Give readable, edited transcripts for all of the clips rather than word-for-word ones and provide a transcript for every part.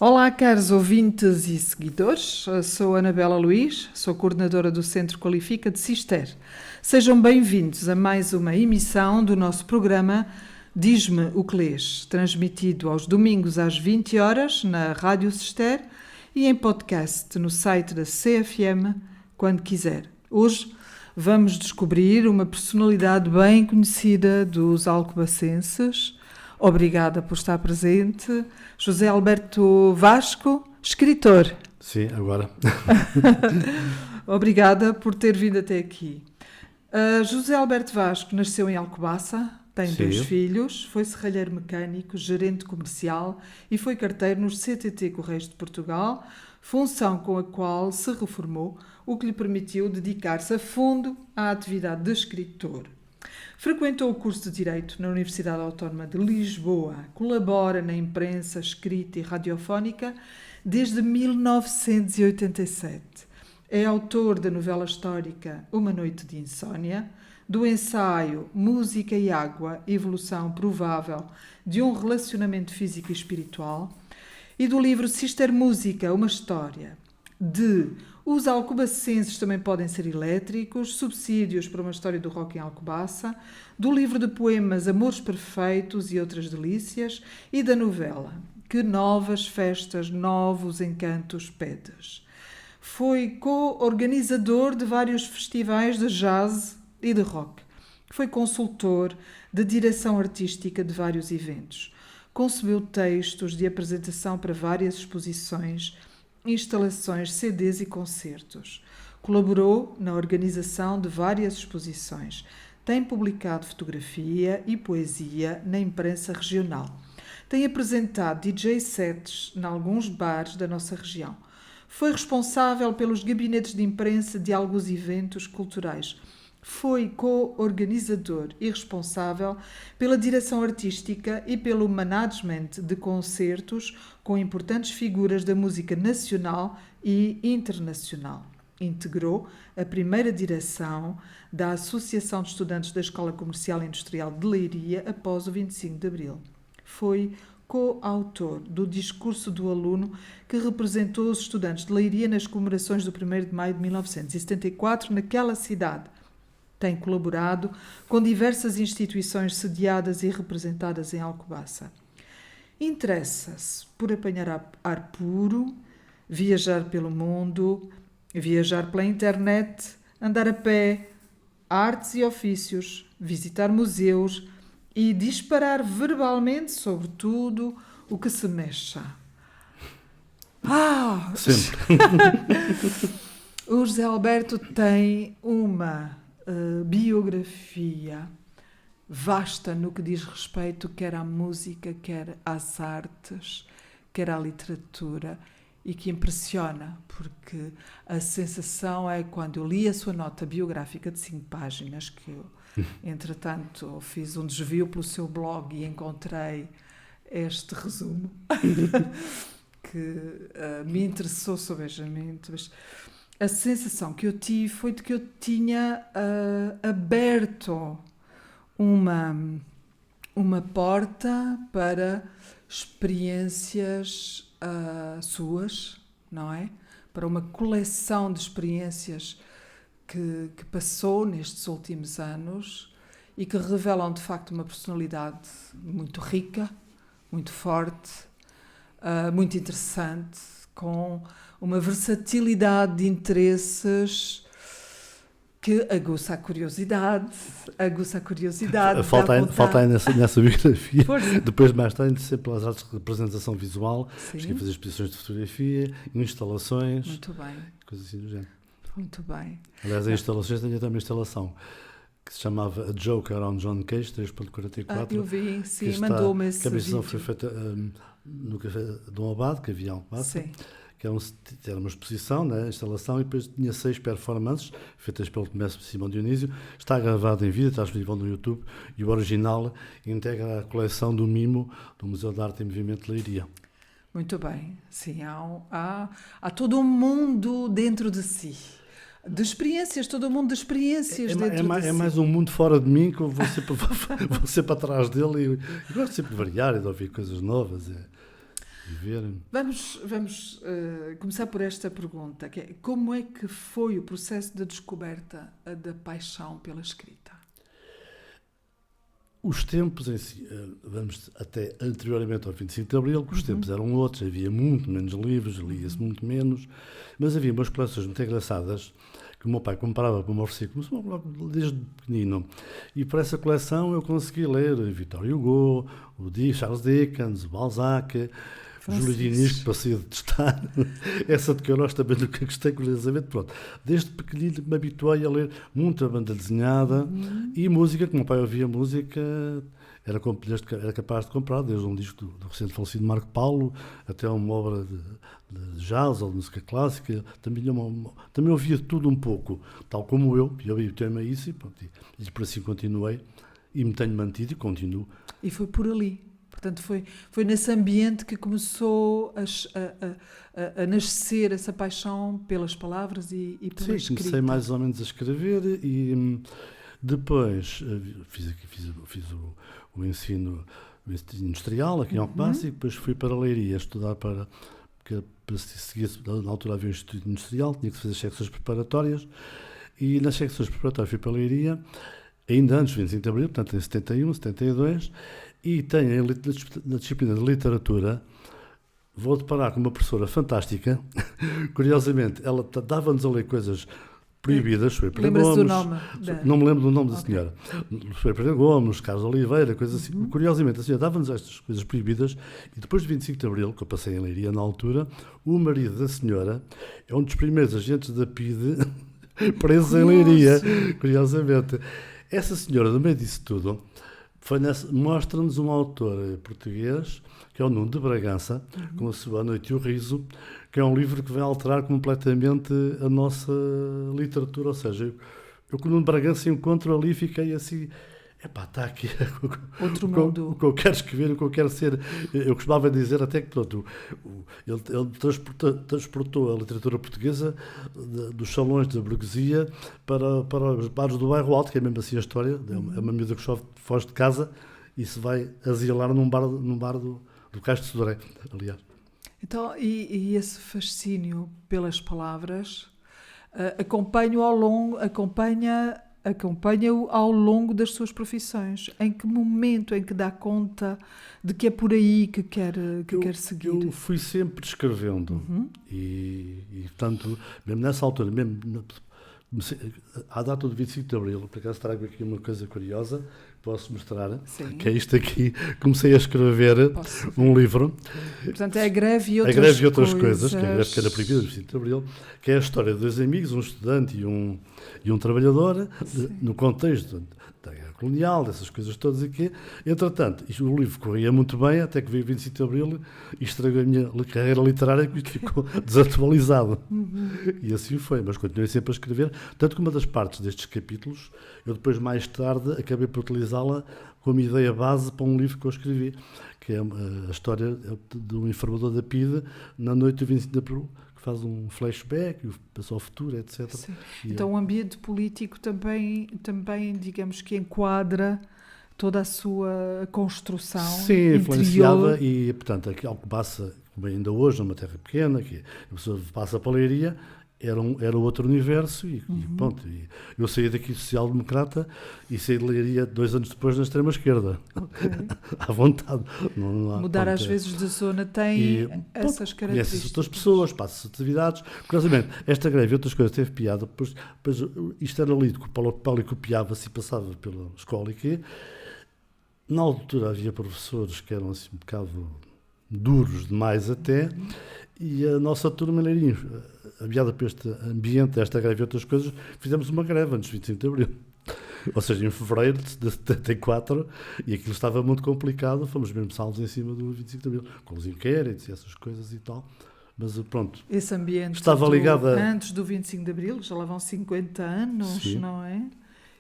Olá, caros ouvintes e seguidores. Sou Anabela Luís, sou coordenadora do Centro Qualifica de Cister. Sejam bem-vindos a mais uma emissão do nosso programa Diz-me o que lês, transmitido aos domingos às 20 horas na Rádio Cister e em podcast no site da CFM, quando quiser. Hoje vamos descobrir uma personalidade bem conhecida dos alcobacenses. Obrigada por estar presente. José Alberto Vasco, escritor. Sim, agora. Obrigada por ter vindo até aqui. José Alberto Vasco nasceu em Alcobaça, tem dois filhos, foi serralheiro mecânico, gerente comercial e foi carteiro nos CTT Correios de Portugal, função com a qual se reformou, o que lhe permitiu dedicar-se a fundo à atividade de escritor. Frequentou o curso de Direito na Universidade Autónoma de Lisboa, colabora na imprensa escrita e radiofónica desde 1987. É autor da novela histórica Uma Noite de Insónia, do ensaio Música e Água, Evolução Provável de um Relacionamento Físico e Espiritual e do livro Cister Música, uma História, de Os Alcobacenses Também Podem Ser Elétricos, Subsídios para uma História do Rock em Alcobaça, do livro de poemas Amores Perfeitos e Outras Delícias e da novela Que Novas Festas, Novos Encantos Pedes. Foi co-organizador de vários festivais de jazz e de rock. Foi consultor de direção artística de vários eventos. Concebeu textos de apresentação para várias exposições, instalações, CDs e concertos. Colaborou na organização de várias exposições. Tem publicado fotografia e poesia na imprensa regional. Tem apresentado DJ sets em alguns bares da nossa região. Foi responsável pelos gabinetes de imprensa de alguns eventos culturais. Foi co-organizador e responsável pela direção artística e pelo management de concertos com importantes figuras da música nacional e internacional. Integrou a primeira direção da Associação de Estudantes da Escola Comercial e Industrial de Leiria após o 25 de Abril. Foi co-autor do discurso do aluno que representou os estudantes de Leiria nas comemorações do 1º de maio de 1974 naquela cidade. Tem colaborado com diversas instituições sediadas e representadas em Alcobaça. Interessa-se por apanhar ar puro, viajar pelo mundo, viajar pela internet, andar a pé, artes e ofícios, visitar museus e disparar verbalmente sobre tudo o que se mexa. Sempre. O José Alberto tem uma biografia vasta no que diz respeito quer à música, quer às artes, quer à literatura e que impressiona, porque a sensação é quando eu li a sua nota biográfica de 5 páginas, que eu, entretanto, fiz um desvio pelo seu blog e encontrei este resumo que me interessou sobejamente, mas a sensação que eu tive foi de que eu tinha aberto uma porta para experiências suas, não é? Para uma coleção de experiências que passou nestes últimos anos e que revelam, de facto, uma personalidade muito rica, muito forte, muito interessante, com uma versatilidade de interesses que aguça a curiosidade. Falta aí nessa biografia. Força. Depois, mais tarde, sempre pelas artes de representação visual, Sim. cheguei a fazer exposições de fotografia, instalações, Muito bem, coisas assim do género. muito bem. Aliás, em instalações tenho até uma instalação que se chamava A Joke Around John Cage, 3.44. Eu vi, sim, mandou-me esse que a instalação vídeo. foi feita no Café Dom Abade, que havia em Alcobaça. Sim. Que era uma exposição, né, instalação, e depois tinha 6 performances feitas pelo Mestre Simão Dionísio. Está gravado em vídeo, está disponível no YouTube, e o original integra a coleção do Mimo do Museu de Arte e Movimento de Leiria. Muito bem, sim, há todo um mundo dentro de si. De experiências, todo um mundo de experiências dentro de si. É mais um mundo fora de mim que eu vou sempre para trás dele e gosto sempre de variar e de ouvir coisas novas. viver. Vamos começar por esta pergunta, que é, como é que foi o processo de descoberta da paixão pela escrita? Os tempos em si, vamos até anteriormente ao 25 de Abril, que os tempos eram outros, havia muito menos livros, lia-se muito menos, mas havia umas coleções muito engraçadas que o meu pai comprava para me oferecer, começou logo desde pequenino, e para essa coleção eu consegui ler Victor Hugo, Charles Dickens, Balzac, Júlio Diniz, que passei a detestar, essa de que eu gosto também do que gostei, curiosamente, pronto. Desde pequenino me habituei a ler muita banda desenhada e música, que o meu pai ouvia música, era capaz de comprar, desde um disco do recente falecido Marco Paulo, até uma obra de jazz ou de música clássica, também ouvia tudo um pouco, tal como eu habituei-me a isso, e pronto, e por assim continuei, e me tenho mantido e continuo. E foi por ali. Portanto, foi nesse ambiente que começou a nascer essa paixão pelas palavras e pela escrita. Sim, comecei mais ou menos a escrever e depois fiz o ensino industrial aqui em Alcobaça e depois fui para a Leiria estudar para seguir, na altura havia um instituto industrial, tinha que fazer secções preparatórias e nas secções preparatórias fui para a Leiria, ainda antes do 25 de Abril, portanto em 71, 72, e tenho na disciplina de literatura, vou deparar com uma professora fantástica, curiosamente, ela dava-nos a ler coisas proibidas, foi Pedro Gomes, do nome? Não me lembro do nome da senhora, foi Pedro Gomes, Carlos Oliveira, coisas assim, curiosamente a senhora dava-nos estas coisas proibidas, e depois de 25 de Abril, que eu passei em Leiria na altura, o marido da senhora é um dos primeiros agentes da PIDE preso em Leiria, curiosamente. Essa senhora, no meio disso tudo, mostra-nos um autor português, que é o Nuno de Bragança, com a sua A Noite e o Riso, que é um livro que vai alterar completamente a nossa literatura. Ou seja, eu com o Nuno de Bragança encontro ali e fiquei assim, está aqui outro mundo. O que eu quero escrever, o que eu quero ser. Eu costumava dizer até que, pronto, ele transportou a literatura portuguesa dos salões da burguesia para os bares do bairro Alto, que é mesmo assim a história. É uma miúda que foge de casa e se vai asilar num bar do Cais de Sodré, aliás. Então, e esse fascínio pelas palavras acompanha-o ao longo das suas profissões. Em que momento é que dá conta de que é por aí que quer seguir? Eu fui sempre escrevendo e portanto, mesmo nessa altura, à data do 25 de Abril, por acaso trago aqui uma coisa curiosa, posso mostrar, Sim. Que é isto aqui, comecei a escrever um livro. Portanto, é a greve e outras coisas, que é a greve que era proibida do 25 de Abril, que é a história de dois amigos, um estudante e um trabalhador, no contexto da guerra colonial, dessas coisas todas aqui. Entretanto, o livro corria muito bem, até que veio o 25 de Abril e estragou a minha carreira literária, que isto ficou desatualizado. E assim foi, mas continuei sempre a escrever, tanto que uma das partes destes capítulos, eu depois, mais tarde, acabei por utilizá-la como ideia base para um livro que eu escrevi, que é a história de um informador da PIDE na noite do 25 de Abril, que faz um flashback, passou ao futuro, etc. Sim. Então o ambiente político também, digamos que enquadra toda a sua construção. Sim, influenciava e, portanto, aqui Alcobaça, como ainda hoje, numa terra pequena, que a pessoa passa para a Leiria, era outro universo e pronto. E eu saí daqui social-democrata e saí de Leiria 2 anos depois na extrema-esquerda. Okay. À vontade. Não há, mudar às vezes de zona tem essas características. Conhece-se outras pessoas, passa-se atividades. Curiosamente, esta greve e outras coisas teve piada, depois isto era lido com o papel e copiava-se e passava pela escola e quê. Na altura havia professores que eram assim um bocado duros demais até, e a nossa turma, aviada por este ambiente, esta greve e outras coisas, fizemos uma greve antes do 25 de Abril. Ou seja, em fevereiro de 74, e aquilo estava muito complicado, fomos mesmo salvos em cima do 25 de Abril, com os inquéritos e essas coisas e tal. Mas pronto. Esse ambiente estava ligado antes do 25 de Abril, já lá vão 50 anos, sim, não é?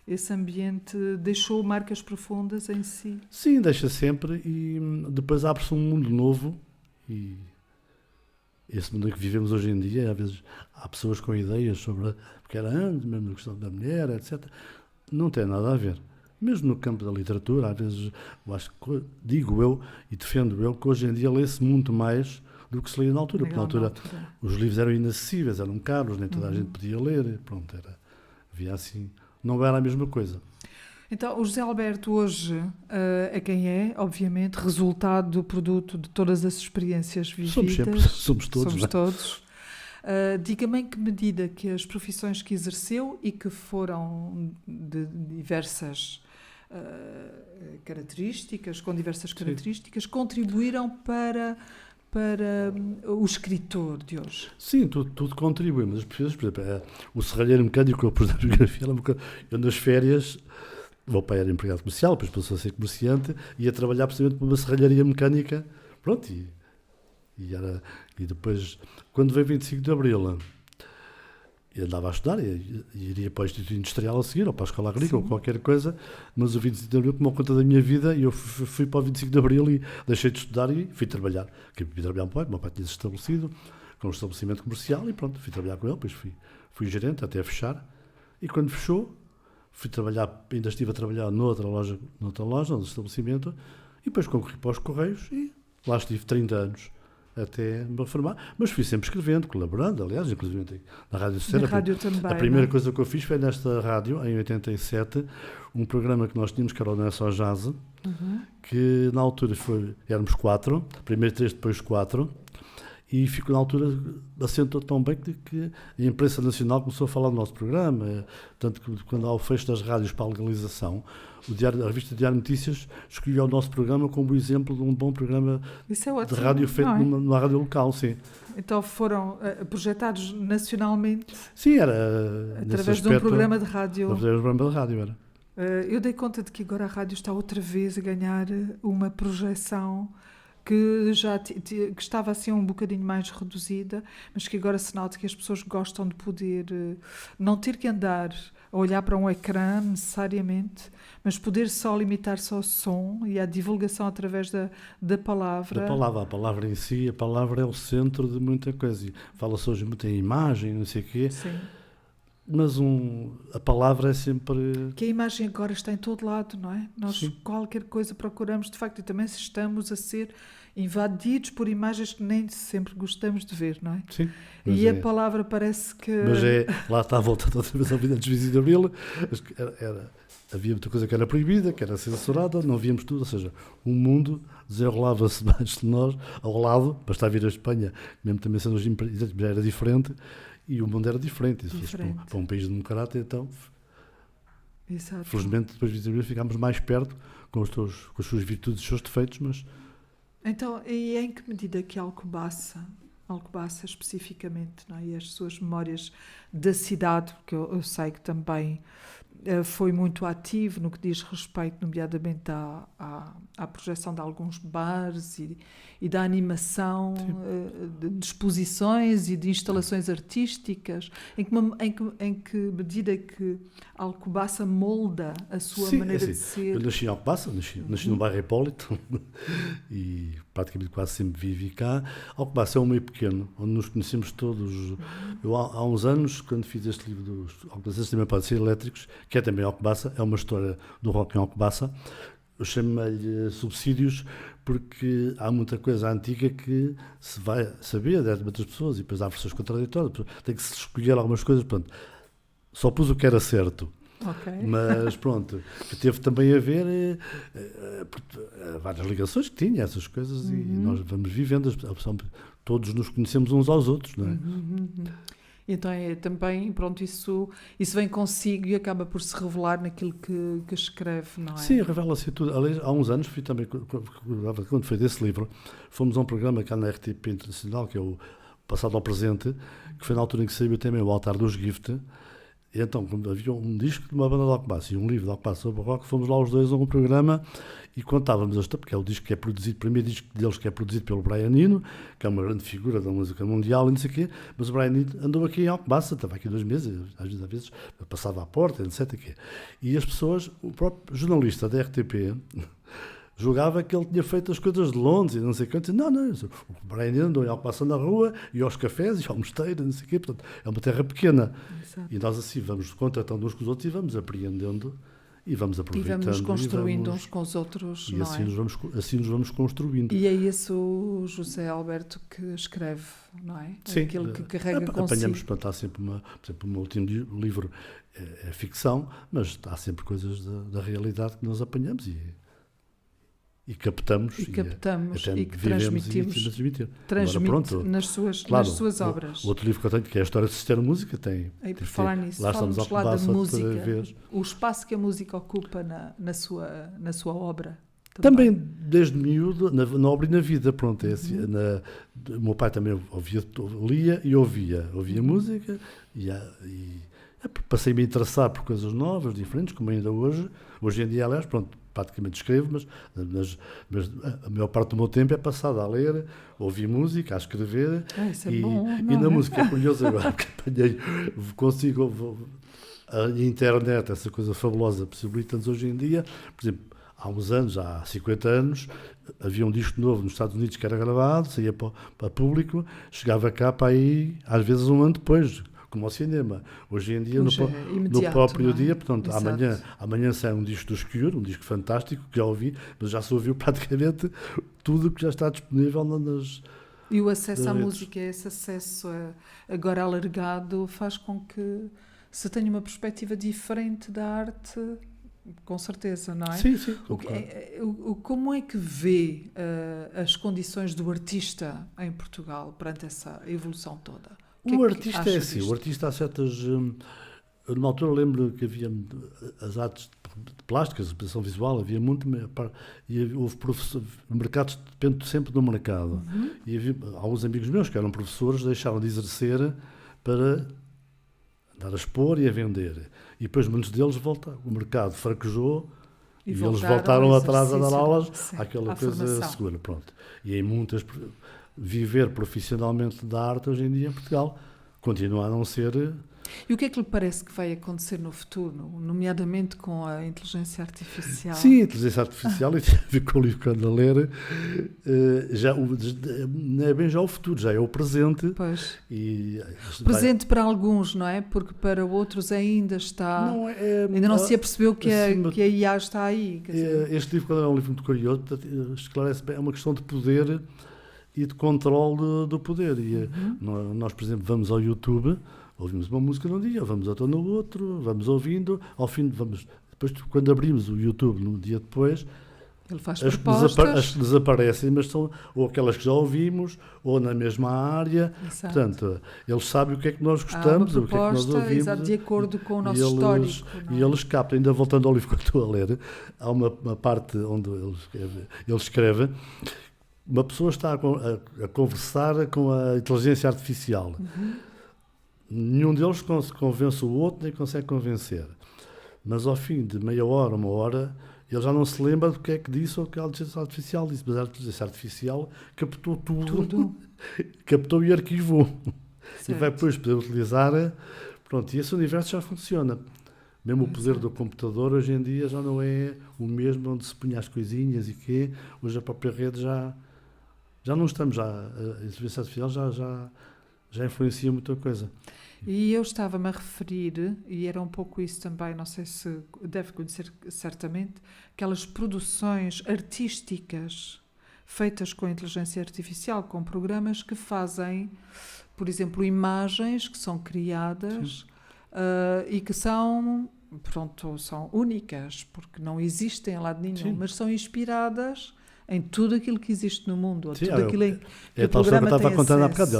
Esse ambiente deixou marcas profundas em si. Sim, deixa sempre, e depois abre-se um mundo novo, e esse mundo que vivemos hoje em dia, às vezes há pessoas com ideias sobre, porque era antes, mesmo na questão da mulher, etc. Não tem nada a ver. mesmo no campo da literatura, às vezes, digo eu e defendo eu que hoje em dia lê-se muito mais do que se lia na altura, porque na altura os livros eram inacessíveis, eram caros, nem toda a gente podia ler, pronto, havia assim, não era a mesma coisa. Então, o José Alberto hoje é quem é, obviamente, resultado do produto de todas as experiências vividas. Somos todos. Somos todos. Diga-me em que medida que as profissões que exerceu e que foram de diversas características, com diversas características, contribuíram para o escritor de hoje. Sim, tudo contribui, mas as profissões, por exemplo, o serralheiro mecânico, eu, por exemplo, biografia, eu nas férias, o meu pai era empregado comercial, depois passou a ser comerciante, ia trabalhar precisamente para uma serralharia mecânica, pronto, e depois, quando veio 25 de Abril, eu andava a estudar e iria para o Instituto Industrial a seguir, ou para a Escola Agrícola, ou qualquer coisa, mas o 25 de Abril tomou conta da minha vida e eu fui para o 25 de Abril e deixei de estudar e fui trabalhar. Fui trabalhar com o meu pai tinha se estabelecido com um estabelecimento comercial e pronto, fui trabalhar com ele, depois fui gerente até fechar, e quando fechou, fui trabalhar, ainda estive a trabalhar noutra loja, no estabelecimento, e depois concorri para os Correios e lá estive 30 anos. Até me reformar, mas fui sempre escrevendo, colaborando, aliás, inclusive na Rádio Serra. Na rádio também. A primeira coisa que eu fiz foi nesta rádio, em 87, um programa que nós tínhamos, que era o Não é Só Jazz, que na altura éramos 4, primeiro 3, depois 4, e ficou na altura, assentou tão bem que a imprensa nacional começou a falar do nosso programa, tanto que quando há o fecho das rádios para a legalização, a revista Diário Notícias escolheu o nosso programa como exemplo de um bom programa de rádio feito numa rádio local, sim. Então foram projetados nacionalmente? Sim, era através de um programa de rádio. Através de um programa de rádio, era. Eu dei conta de que agora a rádio está outra vez a ganhar uma projeção que que estava assim um bocadinho mais reduzida, mas que agora se nota que as pessoas gostam de poder não ter que andar a olhar para um ecrã necessariamente, mas poder só limitar-se ao som e à divulgação através da palavra. A palavra em si, a palavra é o centro de muita coisa. Fala-se hoje muito em imagem, não sei o quê. Sim. Mas a palavra é sempre... Que a imagem agora está em todo lado, não é? Nós Sim. Qualquer coisa procuramos, de facto, e também estamos a ser invadidos por imagens que nem sempre gostamos de ver, não é? Sim. E a palavra parece que... Mas lá está a volta outra vez ao 25 de Abril. Havia muita coisa que era proibida, que era censurada, não víamos tudo, ou seja, o mundo desenrolava-se debaixo de nós, ao lado, bastava vir a Espanha, mesmo também sendo já era diferente, e o mundo era diferente. Se fosse para um país democrata, então, Exato. Felizmente, depois de Abril, ficámos mais perto com as suas virtudes e os seus defeitos, mas... Então, e em que medida que Alcobaça especificamente, não é? E as suas memórias da cidade, porque eu sei que também foi muito ativo no que diz respeito, nomeadamente à projeção de alguns bares e da animação de exposições e de instalações artísticas. Em que medida que Alcobaça molda a sua maneira de ser? Eu nasci em Alcobaça, nasci no bairro Hipólito e praticamente quase sempre vivi cá. Alcobaça é um meio pequeno, onde nos conhecemos todos. Eu, há uns anos, quando fiz este livro dos Alcobacenses também podem ser elétricos, que é também Alcobaça, é uma história do rock em Alcobaça. Eu chamo-lhe subsídios porque há muita coisa antiga que se vai saber de outras pessoas e depois há versões contraditórias, tem que se escolher algumas coisas, pronto. Só pus o que era certo. Okay. Mas pronto, teve também a ver várias ligações que tinha, essas coisas, e nós vamos vivendo, todos nos conhecemos uns aos outros, não é? Então também, pronto, isso vem consigo e acaba por se revelar naquilo que escreve, não é? Sim, revela-se tudo. Aliás, há uns anos, fui também, quando foi desse livro, fomos a um programa cá na RTP Internacional, que é o Passado ao Presente, que foi na altura em que saiu também o Altar dos Gift. E então, havia um disco de uma banda de Alcobaça e um livro de Alcobaça sobre o rock, fomos lá os dois a um programa e contávamos esta, porque é o disco que é produzido, o primeiro disco deles que é produzido pelo Brian Eno, que é uma grande figura da música mundial e não sei o quê, mas o Brian Eno andou aqui em Alcobaça, estava aqui 2 meses, às vezes passava à porta, etc. E as pessoas, o próprio jornalista da RTP julgava que ele tinha feito as coisas de Londres e não sei o quê. Não, o Brian Eno andou em Alcobaça na rua e aos cafés e ao mosteiro, não sei o quê. Portanto, é uma terra pequena. Exato. E nós assim vamos contratando uns com os outros e vamos apreendendo e vamos aproveitando. E vamos construindo uns com os outros, e não assim, é? assim nos vamos construindo. E é isso o José Alberto que escreve, não é? Sim, aquilo que carrega consigo. apanhamos, portanto, há sempre por exemplo, o meu último livro é ficção, mas há sempre coisas da realidade que nós apanhamos e captamos. E captamos e que transmitir. Transmite nas suas obras. O outro livro que eu tenho, que é a História de Sister Música, tem... E por falar nisso, lá estamos lá da música, o espaço que a música ocupa na sua obra. Também desde miúdo, na obra e na vida, pronto, é assim, o meu pai também lia e ouvia música e passei-me a interessar por coisas novas, diferentes, como ainda hoje em dia, aliás, pronto, praticamente escrevo, mas a maior parte do meu tempo é passado a ler, a ouvir música, a escrever. Isso é bom, e na música é curioso agora, porque a internet, essa coisa fabulosa, possibilita-nos hoje em dia, por exemplo, há uns anos, há 50 anos, havia um disco novo nos Estados Unidos que era gravado, saía para público, chegava cá para aí, às vezes um ano depois, como ao cinema. Hoje em dia, no próprio dia, portanto, amanhã sai um disco dos Cure, um disco fantástico, que já ouvi, mas já se ouviu praticamente tudo que já está disponível nas... E o acesso à música, esse acesso agora alargado, faz com que se tenha uma perspectiva diferente da arte, com certeza, não é? Sim. Como é que vê as condições do artista em Portugal perante essa evolução toda? O artista é assim, o artista há certas... numa altura lembro que havia as artes plásticas, a expressão visual, havia muito, e houve o mercado depende sempre do mercado. E havia alguns amigos meus que eram professores, deixaram de exercer para andar a expor e a vender. E depois muitos deles o mercado fraquejou e eles voltaram atrás a dar aulas àquela coisa segura. Pronto. E em muitas... Viver profissionalmente da arte hoje em dia em Portugal continua a não ser... E o que é que lhe parece que vai acontecer no futuro, nomeadamente com a inteligência artificial? Sim, a inteligência artificial, e tem a ver com o livro que ando a ler, não é bem já o futuro, já é o presente. Pois. Presente para alguns, não é? Porque para outros ainda está... ainda não se apercebeu que a IA está aí. Este livro, quando é um livro muito curioso, esclarece bem, é uma questão de poder e de controle do poder. E nós, por exemplo, vamos ao YouTube, ouvimos uma música num dia, vamos outra no outro, vamos ouvindo, ao fim depois quando abrimos o YouTube no dia depois, ele faz as que desaparecem, mas são ou aquelas que já ouvimos, ou na mesma área. Exato. Portanto, eles sabem o que é que nós gostamos, o que é que nós ouvimos. Exato, de acordo com o nosso histórico. E eles captam, ainda voltando ao livro que eu estou a ler, há uma parte onde ele escreve. Uma pessoa está a conversar com a inteligência artificial. Nenhum deles convence o outro, nem consegue convencer. Mas ao fim de meia hora, uma hora, ele já não se lembra do que é que disse ou do que a inteligência artificial disse. Mas a inteligência artificial captou tudo. Captou e arquivou. Certo. E vai depois poder utilizar. Pronto, e esse universo já funciona. Mesmo o poder do computador hoje em dia já não é o mesmo onde se punha as coisinhas e quê. Hoje a própria rede já não estamos, a inteligência artificial já influencia muita coisa. E eu estava-me a referir, e era um pouco isso também, não sei se deve conhecer certamente, aquelas produções artísticas feitas com a inteligência artificial, com programas que fazem, por exemplo, imagens que são criadas e que são únicas, porque não existem em lado nenhum, mas são inspiradas em tudo aquilo que existe no mundo, tudo aquilo em que o programa tem acesso. Estava contando há bocado,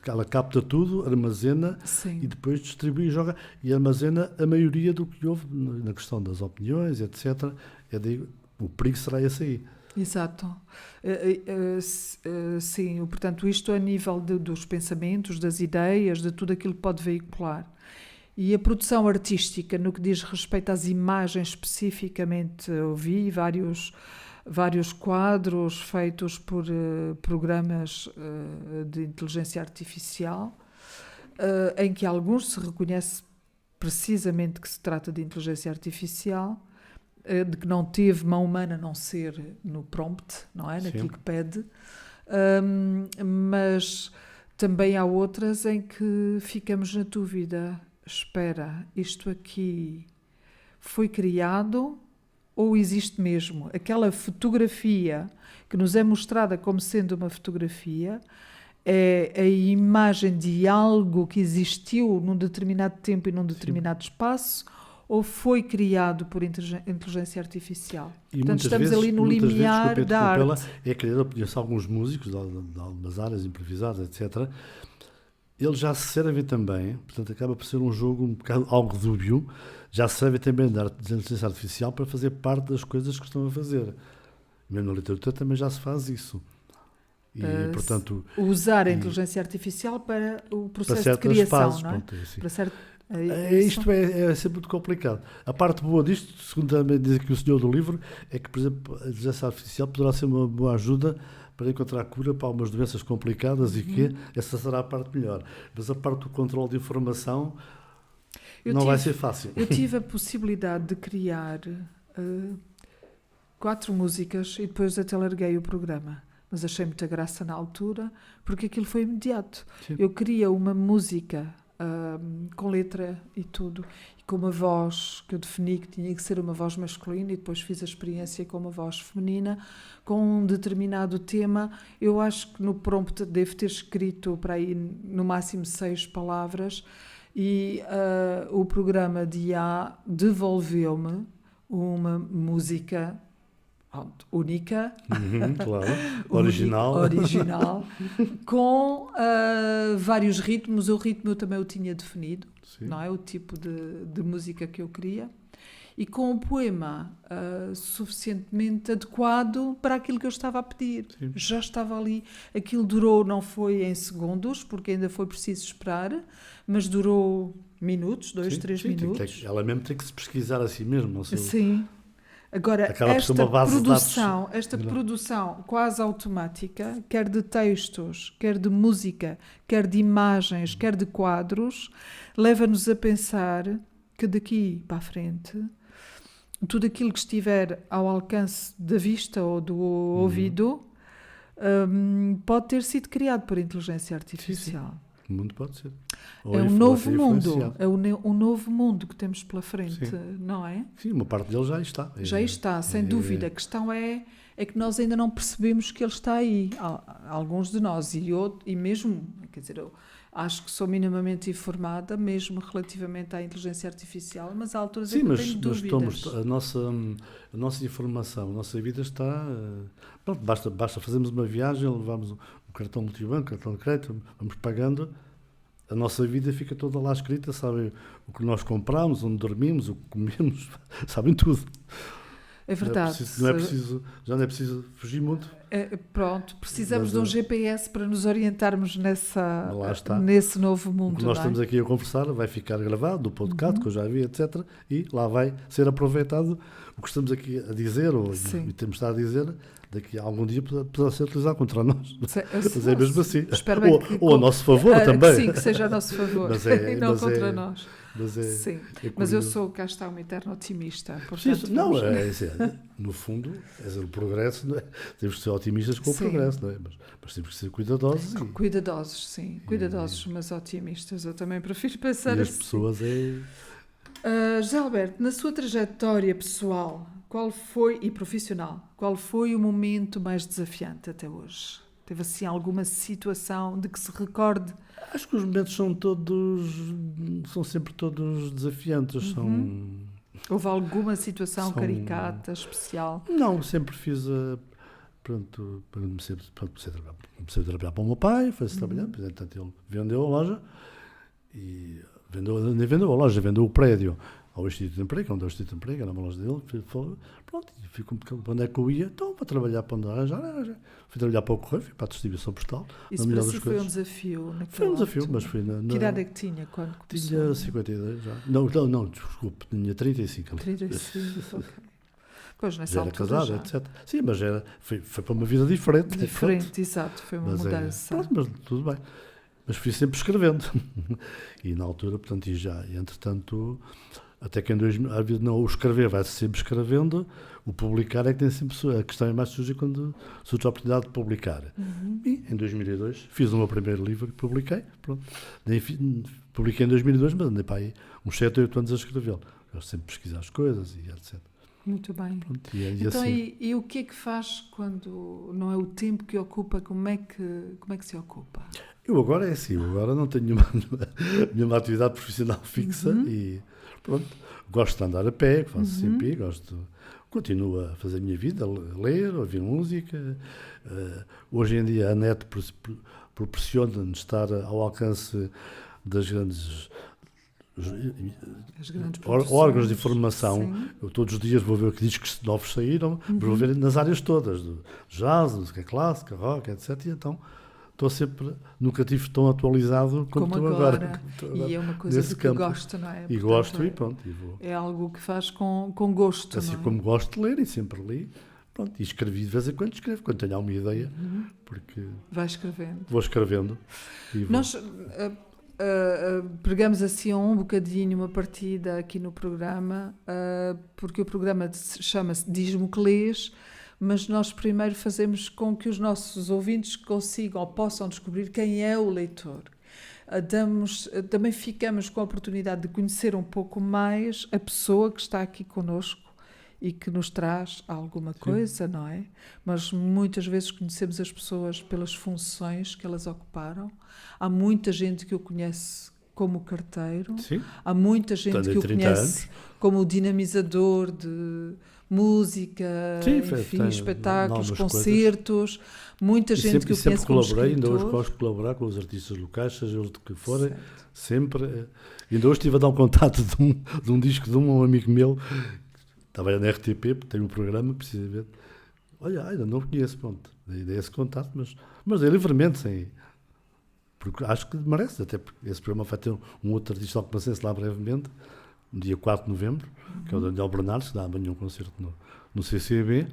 ela capta tudo, armazena e depois distribui e joga, e armazena a maioria do que houve na questão das opiniões, etc. O perigo será esse aí. Exato. Sim, portanto, isto a nível dos pensamentos, das ideias, de tudo aquilo que pode veicular. E a produção artística, no que diz respeito às imagens especificamente, eu vi vários quadros feitos por programas de inteligência artificial, em que alguns se reconhece precisamente que se trata de inteligência artificial, de que não teve mão humana a não ser no prompt, não é? Naquilo que pede, mas também há outras em que ficamos na dúvida. Espera, isto aqui foi criado ou existe mesmo? Aquela fotografia que nos é mostrada como sendo uma fotografia é a imagem de algo que existiu num determinado tempo e num determinado espaço, ou foi criado por inteligência artificial? E portanto, estamos ali no limiar da arte. É criador, conheço alguns músicos de algumas áreas improvisadas, etc. Eles já se servem também, portanto acaba por ser um jogo um bocado algo dúbio, já se servem também da inteligência artificial para fazer parte das coisas que estão a fazer. Mesmo na literatura também já se faz isso. E, portanto, usar a inteligência artificial para o processo de criação, fases, não é? Pronto, assim. Para certo, isto é sempre muito complicado. A parte boa disto, segundo também diz aqui o senhor do livro, é que, por exemplo, a inteligência artificial poderá ser uma boa ajuda para encontrar cura para algumas doenças complicadas e que essa será a parte melhor. Mas a parte do controle de informação vai ser fácil. Eu tive a possibilidade de criar 4 músicas e depois até larguei o programa. Mas achei muita graça na altura, porque aquilo foi imediato. Sim. Eu queria uma música com letra e tudo, e com uma voz que eu defini que tinha que ser uma voz masculina, e depois fiz a experiência com uma voz feminina, com um determinado tema. Eu acho que no prompt devo ter escrito para aí no máximo 6 palavras, e o programa de IA devolveu-me uma música única, claro. original, com vários ritmos. O ritmo eu também o tinha definido, sim, não é? O tipo de música que eu queria, e com um poema suficientemente adequado para aquilo que eu estava a pedir. Sim. Já estava ali. Aquilo durou, não foi em segundos, porque ainda foi preciso esperar, mas durou minutos, 2, 3 minutos. Ela mesmo tem que se pesquisar a si mesma, não sei. Sim. Agora, esta produção quase automática, quer de textos, quer de música, quer de imagens, quer de quadros, leva-nos a pensar que daqui para a frente, tudo aquilo que estiver ao alcance da vista ou do ouvido pode ter sido criado por inteligência artificial. Sim. O mundo pode ser. É um novo mundo. É um novo mundo que temos pela frente, sim, não é? Sim, uma parte dele já está. Já está, sem dúvida. A questão é que nós ainda não percebemos que ele está aí. Alguns de nós, e mesmo, quer dizer, eu acho que sou minimamente informada, mesmo relativamente à inteligência artificial, mas há alturas em que eu tenho dúvidas. A nossa informação, a nossa vida está... Pronto, basta fazermos uma viagem, levamos um cartão multibanco, cartão de crédito, vamos pagando, a nossa vida fica toda lá escrita, sabem o que nós compramos, onde dormimos, o que comemos, sabem tudo. É verdade. Já não é preciso fugir muito. Pronto, precisamos de um GPS para nos orientarmos nesse novo mundo. O que nós estamos aqui a conversar vai ficar gravado do podcast, que eu já vi, etc. E lá vai ser aproveitado o que estamos aqui a dizer, e temos estado a dizer, daqui a algum dia poderá ser utilizado contra nós. Mas é mesmo assim. Ou a nosso favor também. Sim, que seja a nosso favor, e não contra nós. Sim, mas eu sou, cá está, uma eterna otimista. Portanto, no fundo, o progresso, não é? Temos que ser otimistas com o progresso, não é? Mas temos que ser cuidadosos. Cuidadosos, sim. Cuidadosos, mas otimistas. Eu também prefiro pensar assim. As pessoas José Alberto, na sua trajetória pessoal e profissional, qual foi o momento mais desafiante até hoje? Teve assim alguma situação de que se recorde? Acho que os momentos são sempre todos desafiantes. Houve alguma situação caricata, especial? Não, sempre fiz comecei a trabalhar para o meu pai, foi-se trabalhar, portanto ele vendeu a loja, e vendeu a loja, vendeu o prédio ao Instituto de Emprego, onde é o Instituto de Emprego, era uma loja dele, pronto, e fui para onde é que eu ia, então para trabalhar para onde arranjar, fui trabalhar para o Correio, fui para a distribuição postal. Isso para si foi um desafio? Foi um desafio, mas foi Que idade é que tinha quando começou? Tinha 52 já. Não, desculpe, tinha 35. 35, ok. Pois, nessa altura era casado, etc. Sim, mas foi para uma vida diferente. Diferente, exato, foi uma mudança. Mas tudo bem. Mas fui sempre escrevendo. E na altura, portanto, e entretanto, até que em 2000, às vezes não, o escrever vai-se sempre escrevendo, o publicar é que tem sempre, a questão é mais surge quando surge a oportunidade de publicar. E em 2002 fiz o meu primeiro livro e publiquei, pronto. Publiquei em 2002, mas andei para aí uns 7 ou 8 anos a escrevê-lo. gosto sempre de pesquisar as coisas e etc. Muito bem. Pronto, Então, assim. e o que é que faz quando não é o tempo que ocupa? Como é que se ocupa? Eu agora é assim, agora não tenho nenhuma atividade profissional fixa e pronto, gosto de andar a pé, que faço sempre, continuo a fazer a minha vida, a ler, a ouvir música. Hoje em dia a net proporciona-nos estar ao alcance das grandes órgãos de informação. Eu todos os dias vou ver que discos novos saíram, vou ver nas áreas todas, do jazz, música clássica, rock, etc. E então estou sempre, nunca estive tão atualizado como estou agora. E é uma coisa de que gosto, não é? E portanto, gosto e pronto. E vou. É algo que faz com gosto, assim não é? como gosto de ler e sempre li. Pronto, e escrevi de vez em quando, quando tenho alguma ideia, porque vai escrevendo. Vou escrevendo. E vou. Nós pregamos assim um bocadinho uma partida aqui no programa, porque o programa chama-se Diz-me o que lês, mas nós primeiro fazemos com que os nossos ouvintes consigam ou possam descobrir quem é o leitor. Também ficamos com a oportunidade de conhecer um pouco mais a pessoa que está aqui connosco e que nos traz alguma coisa, não é? Mas muitas vezes conhecemos as pessoas pelas funções que elas ocuparam. Há muita gente que o conhece como carteiro. Sim. Há muita gente que o conhece como o dinamizador de música, enfim, espetáculos, concertos. Muita gente que o conhece como escritor. Ainda hoje gosto de colaborar com os artistas locais, seja eles de que forem, sempre. Ainda hoje estive a dar um contato de um disco de um amigo meu. Estava na RTP, tem um programa, precisamente. Olha, ainda não o conheço, pronto. Dei esse contato, mas dei livremente, porque acho que merece, até porque esse programa vai ter um outro artista alcobacense lá brevemente, no dia 4 de novembro, que é o Daniel Bernardes, que dá amanhã um concerto no CCB.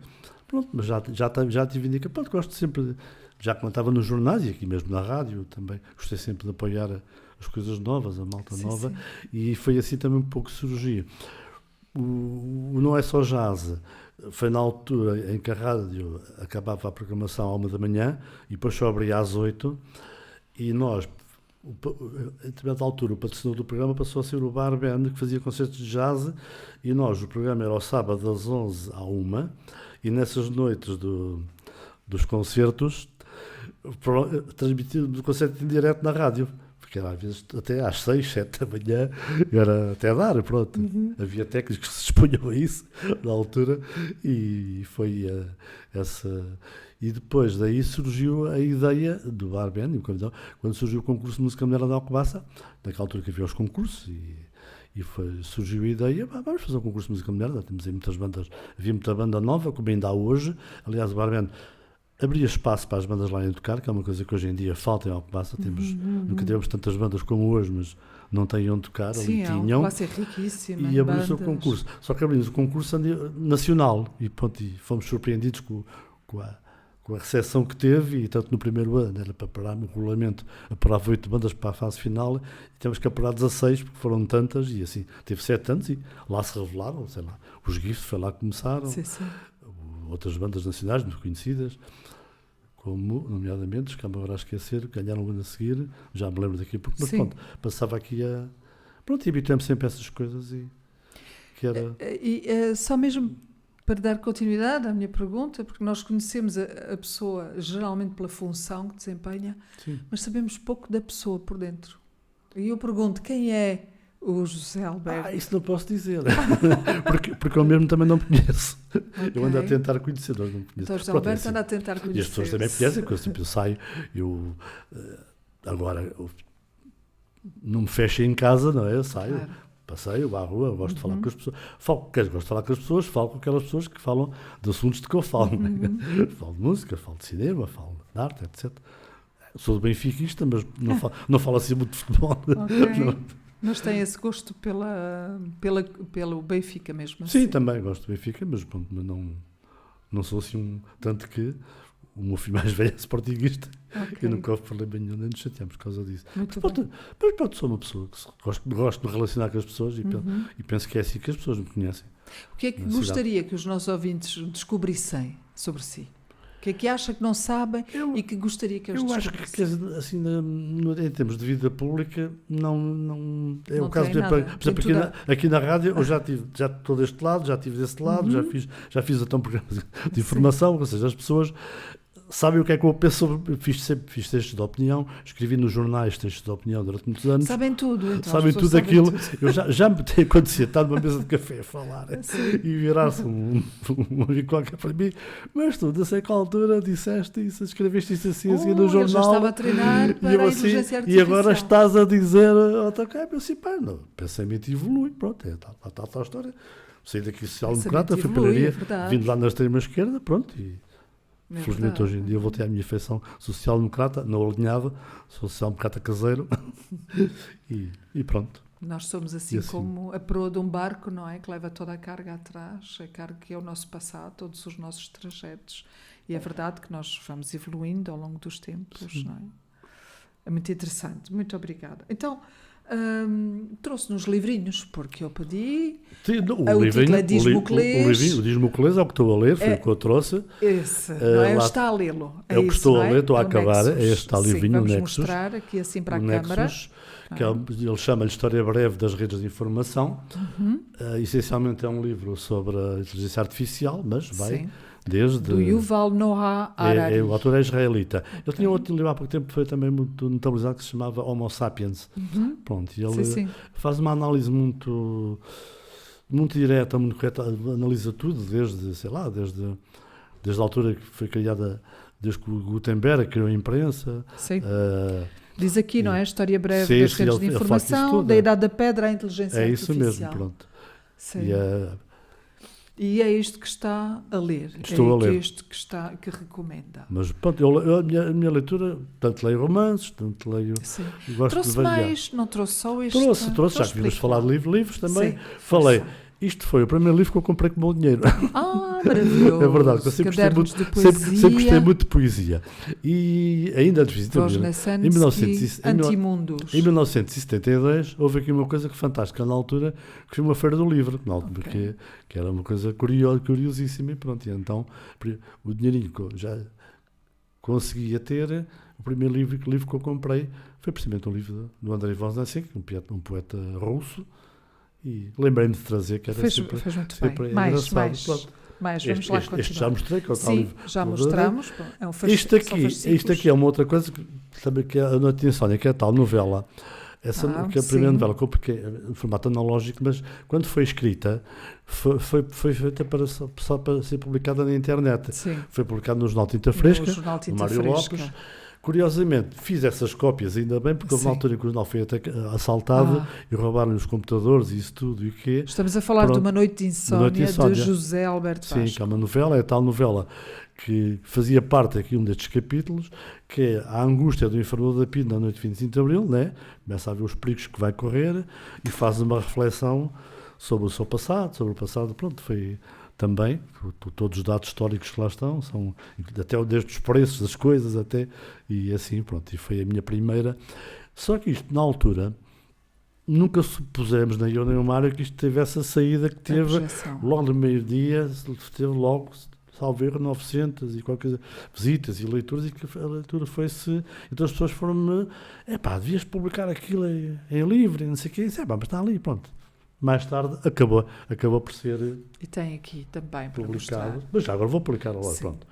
Pronto, mas já tive indica. Pronto, gosto sempre, já quando estava nos jornais e aqui mesmo na rádio também, gostei sempre de apoiar as coisas novas, a malta nova, e foi assim também um pouco que surgiu. O Não É Só Jazz foi na altura em que a rádio acabava a programação à 1 da manhã e depois só abria às 8, e nós, em determinada altura, o patrocinador do programa passou a ser o Bar Band, que fazia concertos de jazz, e nós, o programa era ao sábado das 11 à 1, e nessas noites dos concertos transmitido o concerto em direto na rádio. Que era às vezes até às 6, 7 da manhã, era até dar, pronto. Havia técnicos que se expunham a isso na altura, e foi essa. E depois daí surgiu a ideia do Bar Band, quando surgiu o concurso de música moderna da Alcobaça, naquela altura que havia os concursos, e surgiu a ideia, vamos fazer um concurso de música moderna, temos aí muitas bandas, havia muita banda nova, como ainda há hoje, aliás o Bar Band abria espaço para as bandas lá em tocar, que é uma coisa que hoje em dia falta em Alcobaça. Nunca tivemos tantas bandas como hoje, mas não têm onde tocar. Sim, ali tinham. Alcobaça é riquíssima. E abrimos o concurso. Só que abrimos o concurso nacional e fomos surpreendidos com a recepção que teve, e tanto no primeiro ano era para parar no regulamento, apurava 8 bandas para a fase final, e temos que apurar 16, porque foram tantas, e assim, teve 7 anos, e lá se revelaram, sei lá, os GIFs foi lá que começaram. Sim. Outras bandas nacionais muito conhecidas, como, nomeadamente, que me agora a esquecer, ganharam um ano a seguir, já me lembro daqui, porque, mas pronto, passava aqui Pronto, e habituamos sempre a essas coisas, e que era... Só mesmo para dar continuidade à minha pergunta, porque nós conhecemos a pessoa geralmente pela função que desempenha, mas sabemos pouco da pessoa por dentro. E eu pergunto, quem é o José Alberto? Isso não posso dizer, porque eu mesmo também não me conheço. Okay. Eu ando a tentar conhecer, mas não me conheço. Então, José Alberto anda a tentar conhecer. E as pessoas também conhecem, porque eu saio, agora não me fecho em casa, não é? Eu saio, passeio, vou à rua, gosto de falar com as pessoas. Gosto de falar com as pessoas, falo com aquelas pessoas que falam de assuntos de que eu falo. Né? Falo de música, falo de cinema, falo de arte, etc. Sou do benfiquista, mas não falo assim muito de futebol. Okay. Não. Mas tem esse gosto pelo Benfica mesmo? Sim, assim. Também gosto do Benfica, mas não sou assim tanto que o meu filho mais velho é sportinguista. Okay. Eu nunca houve problema nenhum, nem nos chateamos por causa disso. Mas pronto, sou uma pessoa que gosto de me relacionar com as pessoas, e penso que é assim que as pessoas me conhecem. O que é que gostaria que os nossos ouvintes descobrissem sobre si? que é que acha que não sabem e que gostaria que eles descobrissem? Eu acho que assim, em termos de vida pública, não é Não o caso tem nada. por exemplo, aqui na rádio eu já estou deste lado, já estive desse lado, já fiz até um programa de informação, ou seja, as pessoas sabem o que é que eu penso sobre. Fiz textos de opinião, escrevi nos jornais textos de opinião durante muitos anos. Sabem tudo, então. Sabem tudo aquilo. Eu já me tenho acontecido estar numa mesa de café a falar e virar-se um amigo qualquer para mim. Mas tu, não sei qual altura, disseste isso, escreveste isso assim no jornal. Eu já estava a treinar para a inteligência artificial. E agora estás a dizer eu assim, pá, não, pensamento evolui, pronto, é tal história. Saí daqui social-democrata, fui para a vindo lá na extrema-esquerda, pronto, e felizmente hoje em dia voltei à minha feição social-democrata, não alinhava, sou social-democrata caseiro e pronto. Nós somos assim como a proa de um barco, não é? Que leva toda a carga atrás, a carga que é o nosso passado, todos os nossos trajetos. E é verdade que nós vamos evoluindo ao longo dos tempos, não é? É muito interessante. Muito obrigada. Então, trouxe-nos livrinhos, porque eu pedi. Sim, o título é Dismoclês. O Dismoclês é o que estou a ler, foi o que eu trouxe. Esse, não é? Está a lê-lo. É o que estou a ler, estou a acabar. É este tal livrinho, vamos o Nexus. Mostrar aqui assim para a câmara. Que ele chama-lhe História Breve das Redes de Informação. Essencialmente é um livro sobre a inteligência artificial, mas vai desde... Do Yuval Noah Harari. O autor é israelita. Ele tinha outro livro há pouco tempo que foi também muito notabilizado, que se chamava Homo Sapiens. Pronto, e ele faz uma análise muito direta, muito correta, analisa tudo desde a altura que foi criada, desde que o Gutenberg criou a imprensa. Diz aqui, não é? História breve das redes de informação, da Idade da Pedra à inteligência artificial. É isso mesmo, pronto. E é isto que está a ler. Estou a ler. É isto que recomenda. Mas pronto, a minha leitura, tanto leio romances, tanto leio... Trouxe mais, não trouxe só este? Trouxe, já que vimos falar de livros também. Falei. Isto foi o primeiro livro que eu comprei com o meu dinheiro. Maravilhoso. É verdade, eu sempre gostei muito de poesia. E ainda antes de Antimundos. Em 1972 houve aqui uma coisa fantástica na altura, que foi uma feira do livro, que era uma coisa curiosíssima e pronto. E então o dinheirinho que eu já conseguia ter, o primeiro livro que eu comprei foi precisamente um livro do Andrei Voznesek, um poeta russo. E lembrei-me de trazer, que era fez muito bem. Mais, vamos lá continuar. Este já mostrei, que é o tal livro. Já mostramos. É um isto aqui é uma outra coisa que também que a Noite de Insónia, que é a tal novela. Que é a primeira novela que eu peguei em formato analógico, mas quando foi escrita, foi feita só para ser publicada na internet. Foi publicada no Jornal Tinta Fresca, no Mário Lopes. Curiosamente, fiz essas cópias, ainda bem, porque houve uma altura em que o jornal foi até assaltado e roubaram os computadores e isso tudo. Estamos a falar de Uma Noite de Insónia, de José Alberto Vasco. Sim, que é uma novela, é a tal novela que fazia parte aqui um destes capítulos, que é a angústia do informador da PIDE na noite de 25 de Abril, né? Começa a ver os perigos que vai correr e faz uma reflexão sobre o seu passado, pronto, foi... Também, todos os dados históricos que lá estão, são até desde os preços das coisas, e assim, pronto, e foi a minha primeira. Só que isto, na altura, nunca supusemos, nem eu nem o Mário, que isto tivesse a saída que teve logo no meio-dia, teve logo, salvo erro, 900 e qualquer coisa, visitas e leituras, e que a leitura foi-se, então as pessoas foram-me, devias publicar aquilo em livre, não sei o quê, mas está ali, pronto. Mais tarde acabou por ser e tem aqui também publicado. Mas já agora vou publicar agora, pronto.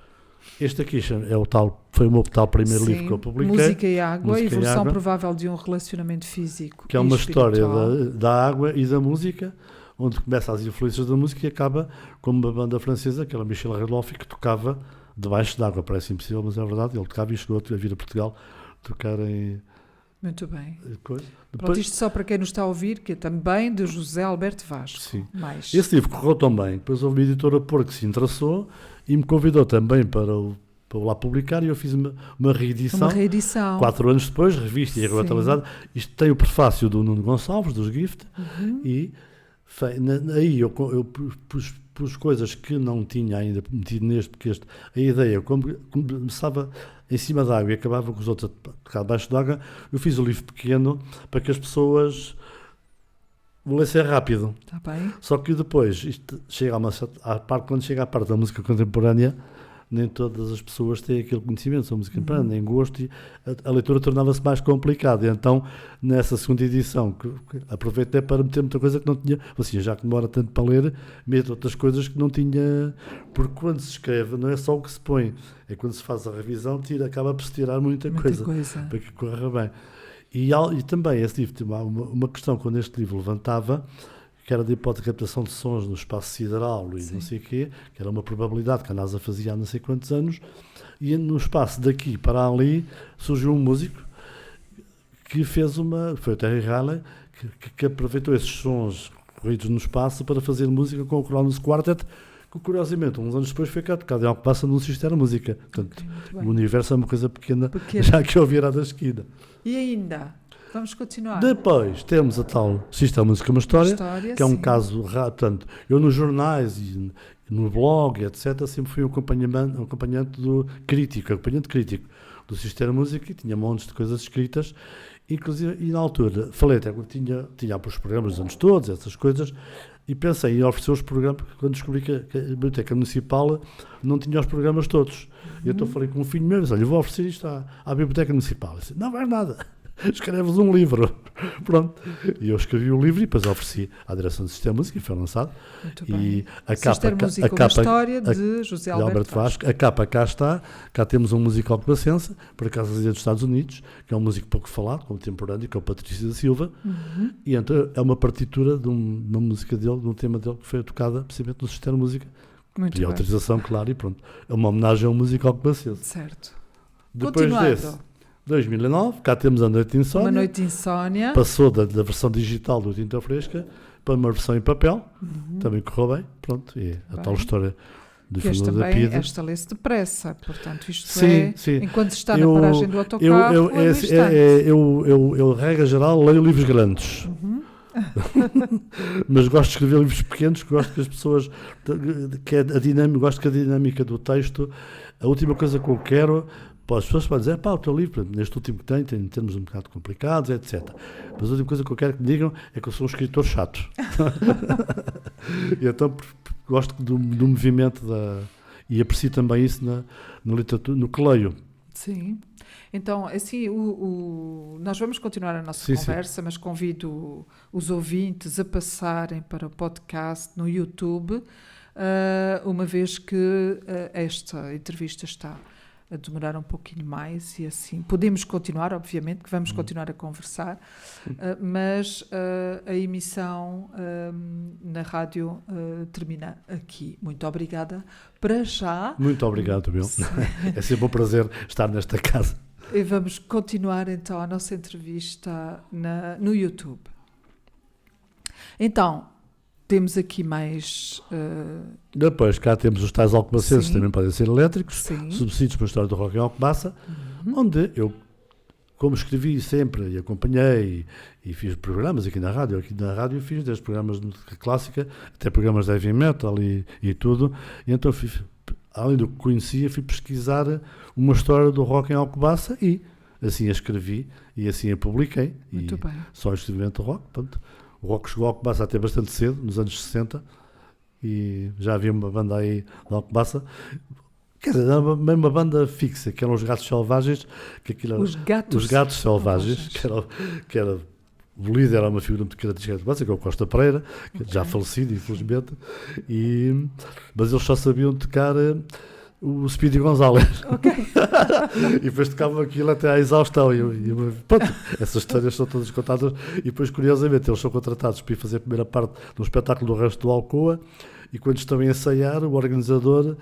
Este aqui foi o meu tal primeiro livro que eu publiquei. Música e Água, Evolução Provável de um Relacionamento Físico que é uma história da água e da música, onde começa as influências da música e acaba com uma banda francesa, que era Michel Redolfi, que tocava debaixo d'água. Parece impossível, mas é verdade. Ele tocava e chegou a vir a Portugal tocar em... Muito bem. Pronto, isto só para quem nos está a ouvir, que é também de José Alberto Vasco. Sim. Esse livro correu tão bem, depois houve uma editora Porto que se interessou e me convidou também para lá publicar, e eu fiz uma reedição. 4 anos depois, revista e revitalizada. Isto tem o prefácio do Nuno Gonçalves, dos Gift, e aí eu pus coisas que não tinha ainda metido neste, porque a ideia, como começava em cima da água e acabava com os outros a tocar debaixo d'água, eu fiz o livro pequeno para que as pessoas o lessem rápido. Tá bem. Só que depois, isto chega quando chega à parte da música contemporânea, nem todas as pessoas têm aquele conhecimento sobre música americana, nem gosto, e a leitura tornava-se mais complicada. E então, nessa segunda edição, que aproveitei para meter muita coisa que não tinha, assim, já que demora tanto para ler, meto outras coisas que não tinha, porque quando se escreve, não é só o que se põe, é quando se faz a revisão, acaba por se tirar muita coisa para que corra bem. E também, esse livro, tinha uma questão quando este livro levantava, que era de hipótese de captação de sons no espaço sideral e não sei o quê, que era uma probabilidade que a NASA fazia há não sei quantos anos, e no espaço daqui para ali surgiu um músico que fez foi o Terry Riley, que aproveitou esses sons corridos no espaço para fazer música com o Kronos Quartet, que curiosamente, uns anos depois foi cá tocado em Alcobaça no Sistema Música. Portanto, o universo é uma coisa pequena. Já que eu virar da esquina. E ainda? Vamos continuar. Depois temos a tal Sistema Música, uma história que é um caso raro. Portanto, eu nos jornais e no blog, etc., sempre fui um acompanhante crítico do Sistema Música, e tinha montes de coisas escritas, inclusive, e na altura, falei até que tinha para os programas dos anos todos, essas coisas, e pensei em oferecer os programas, quando descobri que a Biblioteca Municipal não tinha os programas todos. E então falei com um filho meu, disse, olha, eu vou oferecer isto à Biblioteca Municipal. Eu disse, não vai nada. Escreves um livro. Pronto. E eu escrevi o livro e depois ofereci à direção do Sistema Música e foi lançado. Muito e bem. a capa, a história de José Alberto Vasco. A capa cá está. Cá temos um músico alcobacense, por acaso dos Estados Unidos, que é um músico pouco falado, contemporâneo, que é o Patrício da Silva. E então é uma partitura de uma música dele, de um tema dele que foi tocada precisamente no Sistema Música. E a autorização, claro, e pronto. É uma homenagem ao músico alcobacense. Certo. Depois desse, 2009, cá temos a Noite de Insónia. Uma Noite de Insónia. Passou da versão digital do Tinta Fresca para uma versão em papel. Também correu bem. Pronto, e a tal história do filme da Pida. Esta lê-se depressa, portanto, isto sim. enquanto está na paragem do autocarro, eu, regra geral, leio livros grandes. Mas gosto de escrever livros pequenos, gosto que as pessoas, gosto que a dinâmica do texto, a última coisa que eu quero, as pessoas podem dizer, o teu livro, neste último que tem termos um bocado complicados, etc. Mas a última coisa que eu quero que me digam é que eu sou um escritor chato. E então gosto do movimento e aprecio também isso na literatura, no que leio. Sim. Então, assim, nós vamos continuar a nossa conversa, mas convido os ouvintes a passarem para o podcast no YouTube, uma vez que esta entrevista está a demorar um pouquinho mais e assim podemos continuar, obviamente que vamos continuar a conversar, mas a emissão na rádio termina aqui. Muito obrigada para já. Muito obrigado, meu. É sempre um prazer estar nesta casa. E vamos continuar então a nossa entrevista no YouTube. Então, temos aqui mais... Depois cá temos os tais alcobacenses, também podem ser elétricos, Sim. Subsídios para a História do Rock em Alcobaça, onde eu, como escrevi sempre e acompanhei e fiz programas aqui na rádio fiz desde programas de música clássica até programas de heavy metal e tudo, e então além do que conhecia, fui pesquisar uma história do rock em Alcobaça e assim a escrevi e assim a publiquei. Muito bem. Só escrevimento do rock, portanto, o rock chegou a Alcobaça até bastante cedo, nos anos 60, e já havia uma banda aí de Alcobaça, quer dizer, mesmo uma banda fixa, que eram os Gatos Selvagens, Os Gatos Selvagens, que era o líder, era uma figura muito característica de Alcobaça, que é o Costa Pereira, já falecido, infelizmente, mas eles só sabiam tocar o Speedy Gonzalez. E depois tocavam aquilo até à exaustão. Pronto, essas histórias são todas contadas. E depois, curiosamente, eles são contratados para ir fazer a primeira parte de um espetáculo do Resto do Alcoa. E quando estão a ensaiar, o organizador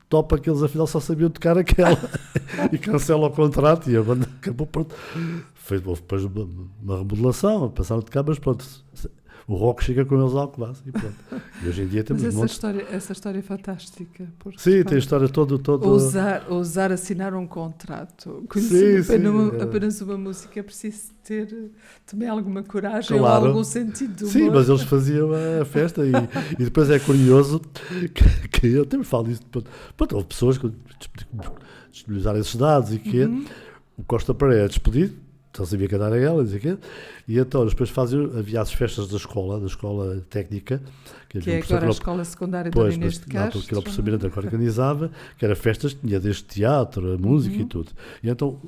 topa que eles afinal só sabiam tocar aquela. E cancela o contrato. E a banda acabou. Pronto. Houve depois uma remodelação, passaram de tocar, mas pronto. O rock chega com eles ao Alcobaça e pronto. E hoje em dia temos essa história é fantástica. Porque, sim, tem a história toda. Ousar assinar um contrato. Apenas uma música é preciso ter também alguma coragem, claro, ou algum sentido de humor. Sim, mas eles faziam a festa e depois é curioso que eu também falo disso. Pronto, houve pessoas que disponibilizaram esses dados e que o Costa Pereira é despedido, só sabia cantar a ela, e então depois havia as festas da escola técnica, que é agora a escola secundária da Inês de Castro, que o professor Miranda organizava, que era festas, tinha desde teatro, a música e tudo. E então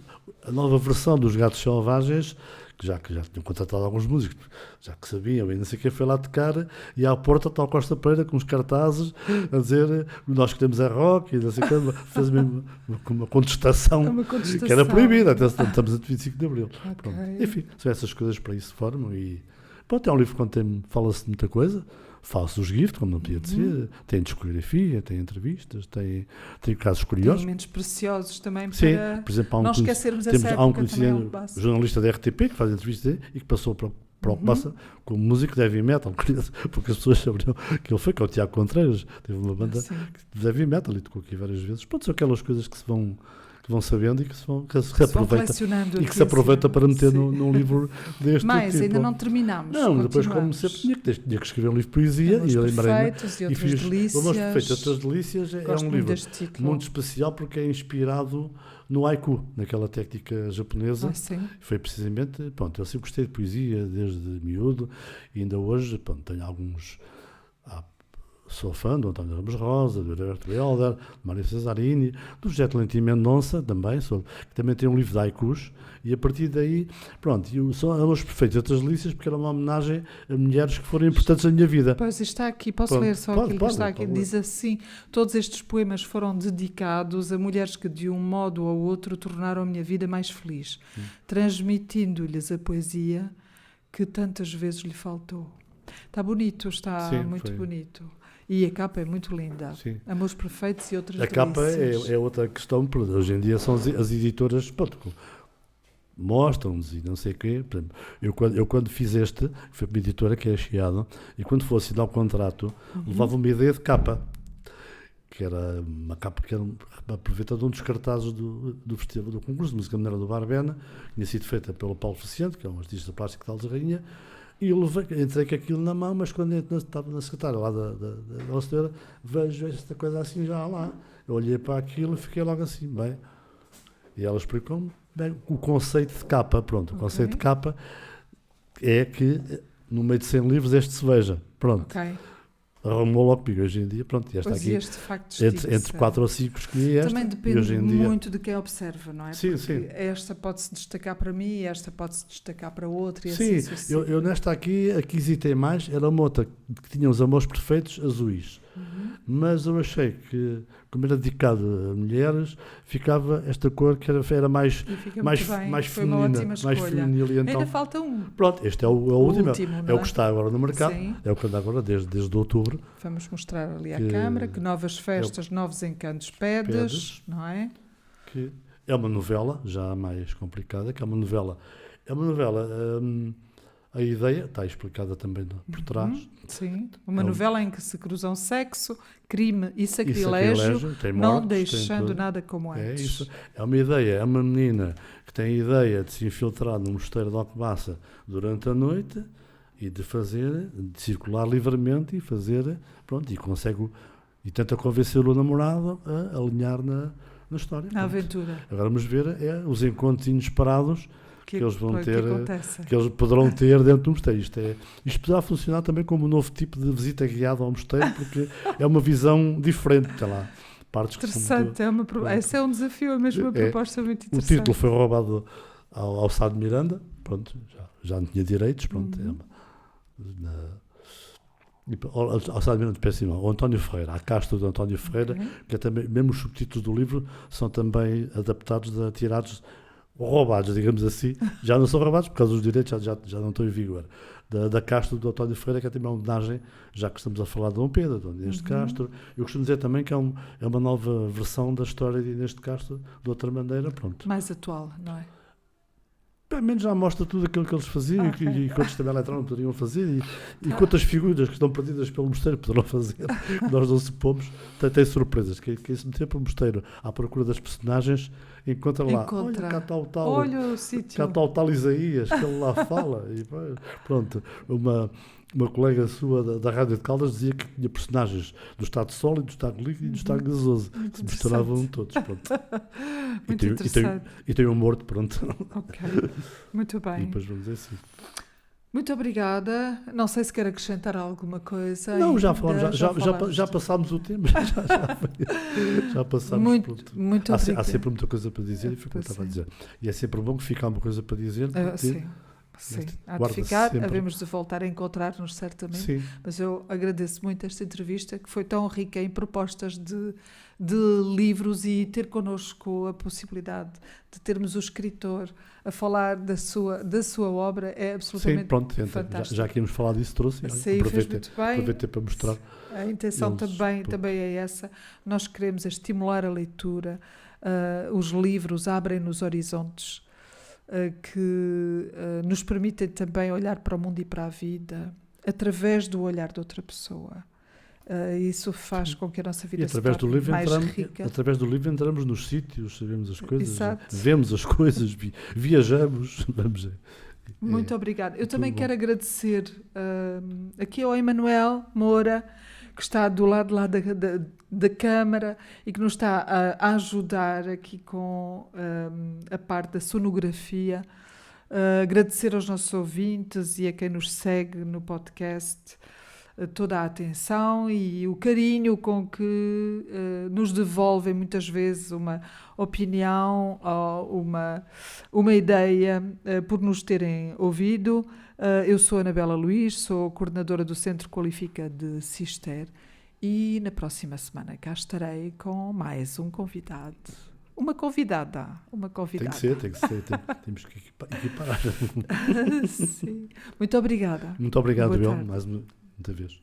a nova versão dos Gatos Selvagens, que já tinham contratado alguns músicos, já que sabiam, e não sei o que, foi lá tocar, e à porta está o Costa Pereira com os cartazes a dizer nós queremos é rock, e não sei o que, fez mesmo uma contestação, que era proibida, até estamos a 25 de Abril. Okay. Enfim, são essas coisas para isso se formam, e pronto, é um livro onde fala-se de muita coisa. Fala-se dos GIFT, como não podia dizer, tem discografia, tem entrevistas, tem casos curiosos. Tem momentos preciosos também para Sim, por exemplo, não esquecermos essa época. Há um conhecido jornalista da RTP que faz entrevistas e que passou para o Alcobaça como músico de heavy metal, porque as pessoas sabiam que ele foi, que é o Tiago Contreiras, teve uma banda de heavy metal e tocou aqui várias vezes. Pronto, são aquelas coisas que se vão sabendo e que se aproveita para meter num livro deste Mas tipo. ainda não terminamos. Não, depois como sempre tinha que escrever um livro de poesia e lembrei-me e fiz Amores Perfeitos e Outras Delícias. É um livro muito especial porque é inspirado no haiku, naquela técnica japonesa. Foi precisamente, pronto, eu sempre gostei de poesia desde miúdo e ainda hoje, pronto, tenho alguns... Sou fã do António Ramos Rosa, do Herberto Helder, do Mário Cesarini, do José Tolentino Mendonça, que também tem um livro de haikus, e a partir daí, pronto, são Amores Perfeitos e Outras Delícias, porque era uma homenagem a mulheres que foram importantes na minha vida. Pois está aqui, posso ler só aquilo que está aqui? Diz assim: todos estes poemas foram dedicados a mulheres que de um modo ou outro tornaram a minha vida mais feliz, transmitindo-lhes a poesia que tantas vezes lhe faltou. Está bonito, está muito bonito. E a capa é muito linda. Sim. Amores Perfeitos e Outras Delícias. A capa é outra questão, porque hoje em dia são as editoras, pronto, mostram-nos e não sei o quê. Eu quando fiz este, foi uma editora que é a Chiado, e quando fosse assinar o contrato, levava uma ideia de capa, que era uma capa que era aproveitado de um dos cartazes do festival, do concurso de música mineira do Barbena, tinha sido feita pelo Paulo Faciente, que é um artista plástico de Alves Rainha. E eu entrei com aquilo na mão, mas quando estava na secretária lá da senhora, vejo esta coisa assim já lá. Eu olhei para aquilo e fiquei logo assim, bem. E ela explicou-me bem o conceito de capa. Pronto, o conceito de capa é que no meio de 100 livros este se veja. Pronto. Arrumou logo comigo hoje em dia, pronto, já está aqui entre 4 ou 5 escolhi esta. Também depende muito de quem observa, não é? Sim, porque esta pode-se destacar para mim, esta pode-se destacar para outra e sim, assim. Eu nesta aqui hesitei mais, era uma outra que tinha os Amores Perfeitos azuis, mas eu achei que, como era dedicado a mulheres, ficava esta cor que era mais feminina, mais feminil. Então, ainda falta um. Pronto, este é o último, é o que está agora no mercado, é o que anda agora desde outubro. Vamos mostrar ali à câmara que novas festas, novos encantos pedes, não é? Que é uma novela já mais complicada, que é uma novela a ideia está explicada também por trás. Sim, uma novela em que se cruzam sexo, crime e sacrilégio, tem mortes, não deixando nada como antes. É isso. É uma ideia, é uma menina que tem a ideia de se infiltrar no mosteiro de Alcobaça durante a noite e de circular livremente e fazer, pronto, e consegue, e tenta convencer o namorado a alinhar na história. Na aventura. Agora vamos ver os encontros inesperados que eles vão ter, que eles poderão ter dentro do mosteiro. Isto poderá funcionar também como um novo tipo de visita guiada ao mosteiro, porque é uma visão diferente, sei lá. Partes interessante, esse é um desafio, é mesmo uma proposta muito interessante. O título foi roubado ao Sá de Miranda, pronto, já não tinha direitos, pronto. Ao Sá de Miranda, péssimo, o António Ferreira, a casta do António Ferreira, que é também, mesmo os subtítulos do livro são também adaptados, tirados, roubados, digamos assim, já não são roubados por causa dos direitos, já não estão em vigor, da Castro do António Ferreira, que é também uma homenagem, já que estamos a falar de Dom Pedro, de Inês de Castro. Eu costumo dizer também que é uma nova versão da história de Inês de Castro, de outra maneira, pronto. Mais atual, não é? Pelo menos já mostra tudo aquilo que eles faziam e quantos também eletrônicos poderiam fazer e quantas figuras que estão perdidas pelo mosteiro poderão fazer, que nós não supomos. Tem surpresas. Quem se meter pelo mosteiro à procura das personagens encontra lá. Olha, cá está o tal, o sítio. Cá está o tal Isaías, que ele lá fala. E, pronto, uma colega sua da Rádio de Caldas dizia que tinha personagens do estado sólido, do estado líquido e do estado gasoso. Se misturavam todos. Pronto. Muito interessante. E tem um morto, pronto. Ok, muito bem. E depois vamos dizer assim. Muito obrigada. Não sei se quer acrescentar alguma coisa. Não, já falamos, já passámos o tempo. Já passámos. Muito obrigada. Há sempre muita coisa para dizer, e foi o que eu estava a dizer. E é sempre bom que fique alguma coisa para dizer. Sim, há de ficar, havemos de voltar a encontrar-nos certamente, sim. Mas eu agradeço muito esta entrevista, que foi tão rica em propostas de livros, e ter connosco a possibilidade de termos o escritor a falar da sua obra é absolutamente fantástico. Já que íamos falar disso, trouxe. Aproveitei para mostrar. A intenção também é essa. Nós queremos estimular a leitura, os livros abrem-nos horizontes, que nos permitem também olhar para o mundo e para a vida através do olhar de outra pessoa. Isso faz com que a nossa vida se torne mais rica. Através do livro entramos nos sítios, sabemos as coisas, vemos as coisas, viajamos. Muito obrigada. Eu também quero agradecer aqui ao Emanuel Moura, que está do lado lá da Câmara e que nos está a ajudar aqui com a parte da sonografia. Agradecer aos nossos ouvintes e a quem nos segue no podcast toda a atenção e o carinho com que nos devolvem muitas vezes uma opinião ou uma ideia por nos terem ouvido. Eu sou Anabela Luís, sou coordenadora do Centro Qualifica de Cister, e na próxima semana cá estarei com mais um convidado. Uma convidada. Tem que ser. Temos que equiparar. Sim. Muito obrigada. Muito obrigado, Bel, mais uma vez.